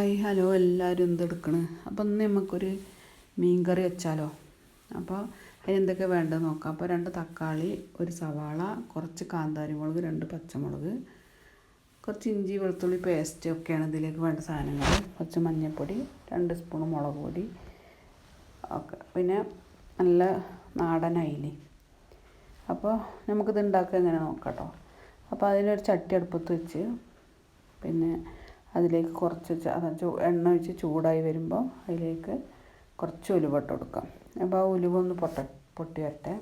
Hi hello എല്ലാവരും എന്തെടുക്കണ്. അപ്പോൾ ഇന്ന് നമുക്കൊരു മീൻ കറി വെച്ചാലോ. അപ്പോൾ അതിനെന്തൊക്കെ വേണ്ടത് നോക്കാം. അപ്പോൾ 2 തക്കാളി, ഒരു സവാള, കുറച്ച് കാന്താരി മുളക്, 2 പച്ചമുളക്, കുറച്ച് ഇഞ്ചി വെളുത്തുള്ളി പേസ്റ്റ് ഒക്കെയാണ് ഇതിലേക്ക് വേണ്ട സാധനങ്ങൾ. കുറച്ച് മഞ്ഞൾപ്പൊടി, 2 സ്പൂൺ മുളക് പൊടി ഒക്കെ, പിന്നെ നല്ല നാടൻ അയില. അപ്പോൾ നമുക്കിത് ഉണ്ടാക്കുക എങ്ങനെ നോക്കാം കേട്ടോ. അപ്പോൾ അതിനൊരു ചട്ടി അടുപ്പത്ത് വെച്ച് പിന്നെ അതിലേക്ക് കുറച്ച് എണ്ണ ഒഴിച്ച് ചൂടായി വരുമ്പോൾ അതിലേക്ക് കുറച്ച് ഉലുവ ഇട്ട് കൊടുക്കാം. അപ്പോൾ ആ ഉലുവ ഒന്ന് പൊട്ടി വരട്ടെ.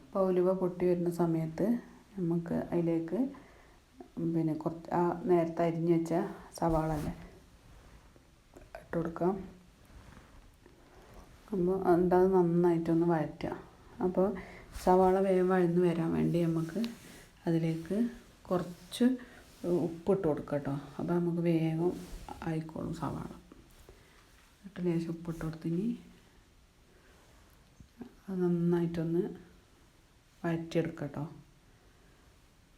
അപ്പോൾ ഉലുവ പൊട്ടി വരുന്ന സമയത്ത് നമുക്ക് അതിലേക്ക് പിന്നെ കുറച്ച് ആ നേരത്തെ അരിഞ്ഞ് വെച്ച സവാള അല്ലേ ഇട്ട് കൊടുക്കാം. അപ്പോൾ അത് നന്നായിട്ടൊന്ന് വഴറ്റുക. അപ്പോൾ സവാള വേഗം വഴന്ന് വരാൻ വേണ്ടി നമുക്ക് അതിലേക്ക് കുറച്ച് ഉപ്പിട്ട് കൊടുക്കുക കേട്ടോ. അപ്പോൾ നമുക്ക് വേഗം ആയിക്കോളും സവാള. എന്നിട്ട് ലേശം ഉപ്പിട്ട് കൊടുത്തിനി അത് നന്നായിട്ടൊന്ന് വഴറ്റിയെടുക്കുക കേട്ടോ.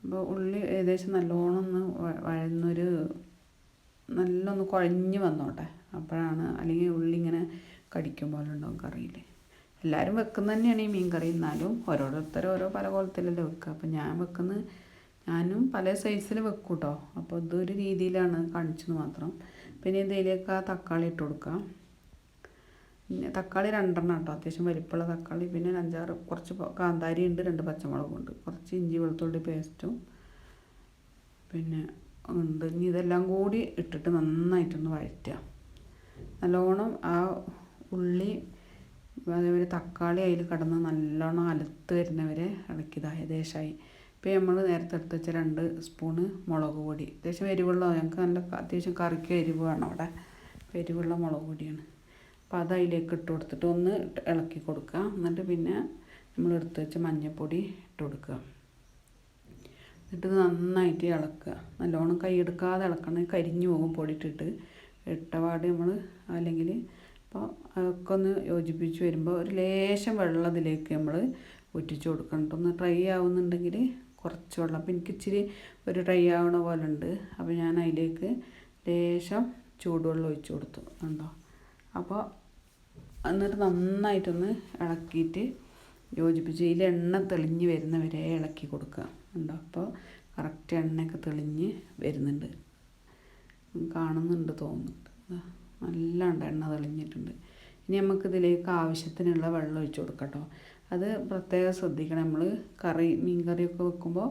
അപ്പോൾ ഉള്ളി ഏകദേശം നല്ലോണം ഒന്ന് നല്ലൊന്ന് കുഴഞ്ഞ് വന്നോട്ടെ. അപ്പോഴാണ്, അല്ലെങ്കിൽ ഉള്ളി ഇങ്ങനെ കടിക്കും പോലെ ഉണ്ടാവും കറിയിൽ. എല്ലാവരും വെക്കുന്നത് തന്നെയാണ് ഈ മീൻ കറി. എന്നാലും ഓരോരുത്തരും ഓരോ പല കോലത്തിലല്ലേ വെക്കുക. അപ്പോൾ ഞാനും പല സൈസിൽ വെക്കും കേട്ടോ. അപ്പോൾ ഇതൊരു രീതിയിലാണ് കാണിച്ചത് മാത്രം. പിന്നെ ഇതിലേക്ക് ആ തക്കാളി ഇട്ട് കൊടുക്കാം. പിന്നെ തക്കാളി 2 കേട്ടോ, അത്യാവശ്യം വലിപ്പമുള്ള തക്കാളി. പിന്നെ 5-6 കുറച്ച് കാന്താരി ഉണ്ട്, 2 പച്ചമുളകും ഉണ്ട്, കുറച്ച് ഇഞ്ചി വെളുത്തുള്ളി പേസ്റ്റും പിന്നെ ഉണ്ട്. ഇനി ഇതെല്ലാം കൂടി ഇട്ടിട്ട് നന്നായിട്ടൊന്ന് വഴറ്റുക. നല്ലോണം ആ ഉള്ളി അതേപോലെ തക്കാളി അതിൽ കിടന്ന് നല്ലോണം അലുത്ത് വരുന്നവരെ ഇളക്കിയതാണ് ഏകദേശമായി. ഇപ്പോൾ നമ്മൾ നേരത്തെ എടുത്ത് വെച്ച 2 സ്പൂണ് മുളക് പൊടി, അത്യാവശ്യം എരിവുള്ള, ഞങ്ങൾക്ക് അത്യാവശ്യം കറിക്ക് എരിവ് വേണം അവിടെ. എരിവുള്ള മുളക് പൊടിയാണ്. അപ്പോൾ അത് അതിലേക്ക് ഇട്ട് കൊടുത്തിട്ട് ഒന്ന് ഇളക്കി കൊടുക്കുക. എന്നിട്ട് പിന്നെ നമ്മൾ എടുത്ത് വെച്ച മഞ്ഞൾപ്പൊടി ഇട്ട് കൊടുക്കുക. എന്നിട്ട് നന്നായിട്ട് ഇളക്കുക. നല്ലോണം കൈയെടുക്കാതെ ഇളക്കണം, കരിഞ്ഞു പോകും പൊടി ഇട്ടപാട് നമ്മൾ. അല്ലെങ്കിൽ അപ്പോൾ അതൊക്കെ ഒന്ന് യോജിപ്പിച്ച് വരുമ്പോൾ ഒരു ലേശം വെള്ളം അതിലേക്ക് നമ്മൾ ഒറ്റിച്ച് കൊടുക്കണം. ഒന്ന് ഡ്രൈ ആവുന്നുണ്ടെങ്കിൽ കുറച്ച് വെള്ളം. അപ്പോൾ എനിക്ക് ഇച്ചിരി ഒരു ഡ്രൈ ആവണ പോലെ ഉണ്ട്. അപ്പോൾ ഞാൻ അതിലേക്ക് ലേശം ചൂടുവെള്ളം ഒഴിച്ച് കൊടുത്തു കണ്ടോ. അപ്പോൾ എന്നിട്ട് നന്നായിട്ടൊന്ന് ഇളക്കിയിട്ട് യോജിപ്പിച്ച് ഇതിൽ എണ്ണ തെളിഞ്ഞ് വരുന്നവരെ ഇളക്കി കൊടുക്കുക കണ്ടോ. അപ്പോൾ കറക്റ്റ് എണ്ണയൊക്കെ തെളിഞ്ഞ് വരുന്നുണ്ട്, കാണുന്നുണ്ട് തോന്നുന്നുണ്ട്. നല്ല എണ്ണ തെളിഞ്ഞിട്ടുണ്ട്. ഇനി നമുക്കിതിലേക്ക് ആവശ്യത്തിനുള്ള വെള്ളം ഒഴിച്ച് കൊടുക്കാം കേട്ടോ. അത് പ്രത്യേകം ശ്രദ്ധിക്കണം. നമ്മൾ മീൻ കറിയൊക്കെ വെക്കുമ്പോൾ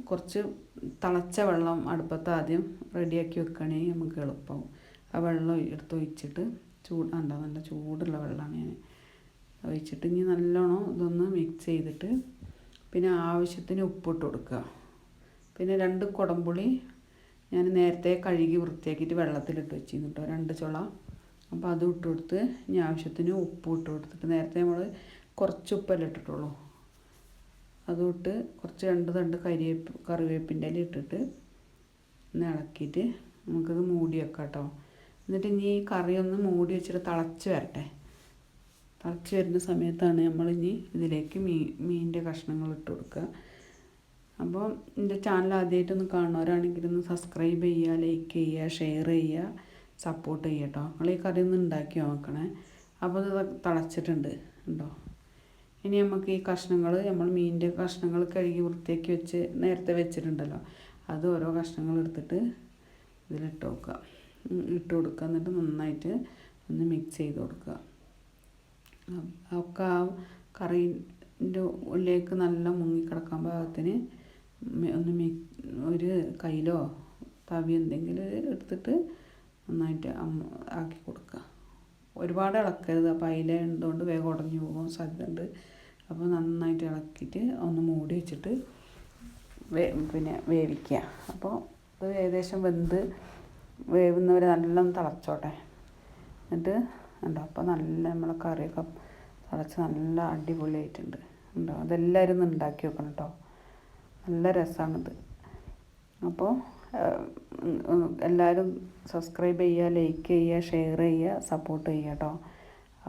കുറച്ച് തിളച്ച വെള്ളം അടുപ്പത്ത് ആദ്യം റെഡിയാക്കി വെക്കുകയാണെങ്കിൽ നമുക്ക് എളുപ്പമാവും. ആ വെള്ളം എടുത്ത് ഒഴിച്ചിട്ട് നല്ല ചൂടുള്ള വെള്ളമാണ് ഞാൻ ഒഴിച്ചിട്ട് ഇനി നല്ലോണം ഇതൊന്ന് മിക്സ് ചെയ്തിട്ട് പിന്നെ ആവശ്യത്തിന് ഉപ്പിട്ട് കൊടുക്കുക. പിന്നെ 2 കുടംപുളി ഞാൻ നേരത്തെ കഴുകി വൃത്തിയാക്കിയിട്ട് വെള്ളത്തിലിട്ട് വെച്ചിരുന്നു കേട്ടോ, 2 ചുള. അപ്പോൾ അതും ഇട്ട് കൊടുത്ത് ഇനി ആവശ്യത്തിന് ഉപ്പ് ഇട്ട് കൊടുത്തിട്ട്, നേരത്തെ നമ്മൾ കുറച്ച് ഉപ്പല്ലേ ഇട്ടിട്ടുള്ളൂ, അതും ഇട്ട് കുറച്ച് 2 തണ്ട് കറിവേപ്പിൻ്റെ ഇല ഇട്ടിട്ട് ഒന്ന് ഇളക്കിയിട്ട് നമുക്കത് മൂടി വെക്കാം കേട്ടോ. എന്നിട്ട് ഇനി ഈ കറി ഒന്ന് മൂടി വെച്ചിട്ട് തിളച്ച് വരട്ടെ. തിളച്ച് വരുന്ന സമയത്താണ് നമ്മളിനി ഇതിലേക്ക് മീനിൻ്റെ കഷ്ണങ്ങൾ ഇട്ട് കൊടുക്കുക. അപ്പോൾ എൻ്റെ ചാനൽ ആദ്യമായിട്ടൊന്ന് കാണുന്നവരാണെങ്കിൽ ഒന്ന് സബ്സ്ക്രൈബ് ചെയ്യുക, ലൈക്ക് ചെയ്യുക, ഷെയർ ചെയ്യുക, സപ്പോർട്ട് ചെയ്യുക കേട്ടോ. നിങ്ങൾ ഈ കറി ഒന്ന് ഉണ്ടാക്കി നോക്കണേ. അപ്പോൾ ഇത് തിളച്ചിട്ടുണ്ട് ഉണ്ടോ. ഇനി നമുക്ക് ഈ കഷ്ണങ്ങൾ, നമ്മൾ മീനിൻ്റെ കഷ്ണങ്ങൾ കഴുകി വൃത്തിയാക്കി വെച്ച് നേരത്തെ വെച്ചിട്ടുണ്ടല്ലോ, അത് ഓരോ കഷ്ണങ്ങൾ എടുത്തിട്ട് ഇതിലിട്ട് കൊടുക്കുക. എന്നിട്ട് നന്നായിട്ട് ഒന്ന് മിക്സ് ചെയ്ത് കൊടുക്കുക. ഒക്കെ ആ കറീൻ്റെ ഉള്ളിലേക്ക് നല്ല മുങ്ങിക്കിടക്കാൻ പാകത്തിന് ഒന്ന് ഒരു കയ്യിലോ തവി എന്തെങ്കിലും എടുത്തിട്ട് നന്നായിട്ട് ആക്കി കൊടുക്കുക. ഒരുപാട് ഇളക്കരുത്. അപ്പോൾ അതിൽ എന്തുകൊണ്ട് വേഗം ഉടഞ്ഞു പോകാൻ സാധ്യതയുണ്ട്. അപ്പോൾ നന്നായിട്ട് ഇളക്കിയിട്ട് ഒന്ന് മൂടി വെച്ചിട്ട് പിന്നെ വേവിക്കുക. അപ്പോൾ ഇത് ഏകദേശം വേവുന്നവരെ നല്ലോണം തിളച്ചോട്ടെ. എന്നിട്ട് ഉണ്ടോ, അപ്പോൾ നല്ല നമ്മളെ കറിയൊക്കെ തിളച്ച് നല്ല അടിപൊളിയായിട്ടുണ്ട് ഉണ്ടോ. അതെല്ലാവരും ഒന്ന് ഉണ്ടാക്കി വെക്കണം കേട്ടോ, നല്ല രസമാണിത്. അപ്പോൾ എല്ലാവരും സബ്സ്ക്രൈബ് ചെയ്യുക, ലൈക്ക് ചെയ്യുക, ഷെയർ ചെയ്യുക, സപ്പോർട്ട് ചെയ്യുക കേട്ടോ.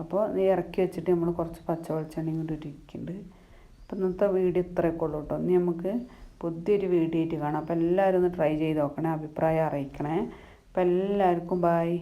അപ്പോൾ ഇറക്കി വെച്ചിട്ട് നമ്മൾ കുറച്ച് പച്ച വെളിച്ചെണ്ണയും കൂടി ഇരിക്കുന്നുണ്ട്. അപ്പോൾ ഇന്നത്തെ വീഡിയോ ഇത്രയൊക്കെ ഉള്ളൂ കേട്ടോ. ഇനി നമുക്ക് പുതിയൊരു വീഡിയോ ആയിട്ട് കാണാം. അപ്പോൾ എല്ലാവരും ഒന്ന് ട്രൈ ചെയ്ത് നോക്കണേ, അഭിപ്രായം അറിയിക്കണേ. അപ്പം എല്ലാവർക്കും ബായ്.